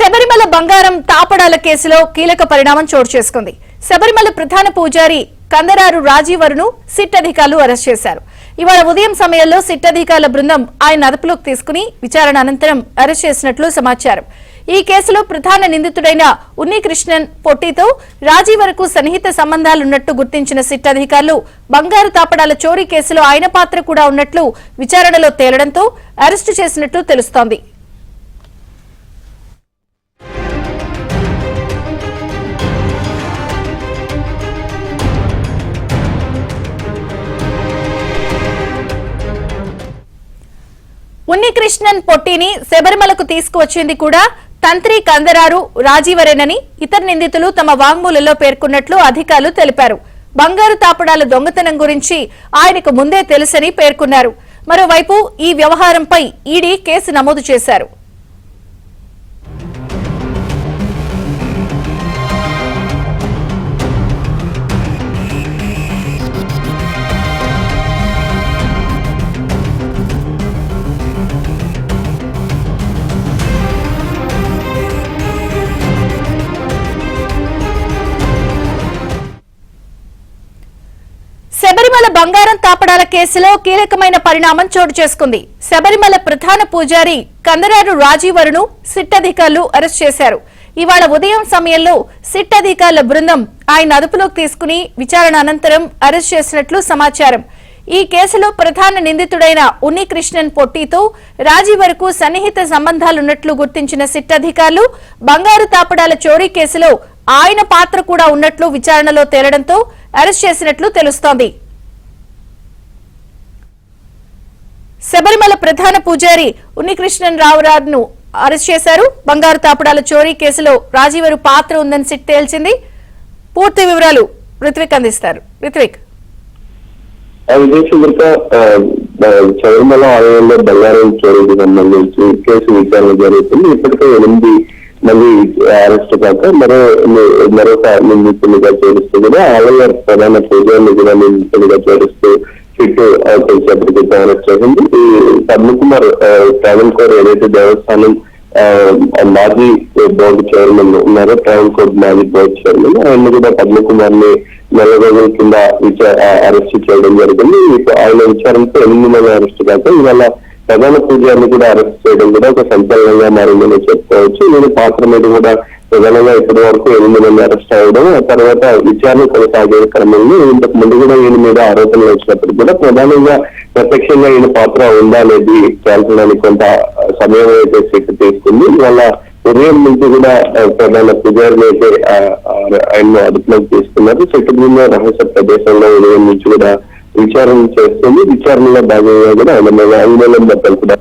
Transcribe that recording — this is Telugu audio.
శబరిమల బంగారం తాపడాల కేసులో కీలక పరిణామం చోటు చేసుకుంది. శబరిమల ప్రధాన పూజారి కందరారు రాజీవరును సిట్ అధికారులు అరెస్ట్ చేశారు. ఇవాళ ఉదయం సమయంలో సిట్ అధికారుల బృందం ఆయన అదుపులోకి తీసుకుని విచారణ అనంతరం అరెస్ట్ చేసినట్లు సమాచారం. ఈ కేసులో ప్రధాన నిందితుడైన ఉన్నికృష్ణన్ పొట్టితో రాజీవరకు సన్నిహిత సంబంధాలున్నట్టు గుర్తించిన సిట్ అధికారులు బంగారు తాపడాల చోరీ కేసులో ఆయన పాత్ర కూడా ఉన్నట్లు విచారణలో తేలడంతో అరెస్టు చేసినట్లు తెలుస్తోంది. ఉన్నికృష్ణన్ పొట్టిని శబరిమలకు తీసుకువచ్చింది కూడా తంత్రి కందరారు రాజీవరేనని ఇతర నిందితులు తమ వాంగ్మూలంలో పేర్కొన్నట్లు అధికారులు తెలిపారు. బంగారు తాపడాల దొంగతనం గురించి ఆయనకు ముందే తెలుసని పేర్కొన్నారు. మరోవైపు ఈ వ్యవహారంపై ఈడీ కేసు నమోదు చేశారు. శబరిమల బంగారం తాపడాల కేసులో కీలకమైన పరిణామం చోటు చేసుకుంది. శబరిమల ప్రధాన పూజారి కందరారు రాజీవరును సిట్ అధికారులు అరెస్ట్ చేశారు. ఇవాళ ఉదయం సమయంలో సిట్ అధికారుల బృందం ఆయన అదుపులోకి తీసుకుని విచారణ అనంతరం అరెస్ట్ చేసినట్లు సమాచారం. ఈ కేసులో ప్రధాన నిందితుడైన ఉన్నికృష్ణన్ పొట్టితో రాజీవరకు సన్నిహిత సంబంధాలున్నట్లు గుర్తించిన సిట్ అధికారులు బంగారు తాపడాల చోరీ కేసులో ఆయన పాత్ర కూడా ఉన్నట్లు విచారణలో తేలడంతో అరెస్ట్ చేసినట్లు తెలుస్తోంది. శబరిమల ప్రధాన పూజారి ఉన్నికృష్ణన్ రావును అరెస్ట్ చేశారు. బంగారు తాపడాల చోరీ కేసులో రాజీవరు పాత్ర ఉందని సిట్ తేల్చింది. పూర్తి వివరాలు రిత్విక్ అందిస్తారు. రిత్విక్, శబరిమల ఆలయంలో బంగారం చోరీకి సంబంధించి కేసు విచారణ జరుగుతుంది. ఇప్పటికే 8 మంది అరెస్ట్ కాక మరొక నిందితులుగా చేరుస్తూ కూడా ఆలయ ప్రధాన పూజారిని కూడా నిందితులుగా చేరుస్తూ సిట్ కొద్దిసేపటికి అరెస్ట్ చేసింది. ఈ పద్మకుమార్ ట్రావెల్ కోర్ ఏదైతే దేవస్థానం మాజీ బోర్డు చైర్మన్ ఉన్నారో, ట్రావెల్ కోర్ మాజీ బోర్డు చైర్మన్, ఆయన కూడా పద్మకుమార్ ని 4 రోజుల కింద అరెస్ట్ చేయడం జరిగింది. ఆయన విచారణతో 8 మంది అరెస్ట్ కాక ఇవాళ ప్రధాన పూజారిని కూడా అరెస్ట్ చేయడం కూడా ఒక సంచలనంగా మారిందని చెప్పుకోవచ్చు. దీని పాత్ర మీద కూడా ప్రధానంగా ఇప్పటి వరకు 8 మంది అరెస్ట్ అవ్వడం, ఆ తర్వాత విచారణ కొనసాగే క్రమంలో ఇంతకు ముందు కూడా ఈయన మీద ఆరోపణలు వచ్చినప్పుడు కూడా ప్రధానంగా ప్రత్యక్షంగా ఈయన పాత్ర ఉందా అనేది తేల్చడానికి కొంత సమయం అయితే సిట్ తీసుకుంది. ఇవాళ ఉదయం నుంచి కూడా ప్రధాన పూజారిని అయితే ఆయన అదుపులోకి తీసుకున్నారు. సిట్ బృందం రహస్య ప్రదేశంలో ఉదయం నుంచి కూడా విచారణ చేస్తుంది. విచారణలో భాగంగా కూడా ఆయన వాంగ్మూలం బద్దలు కూడా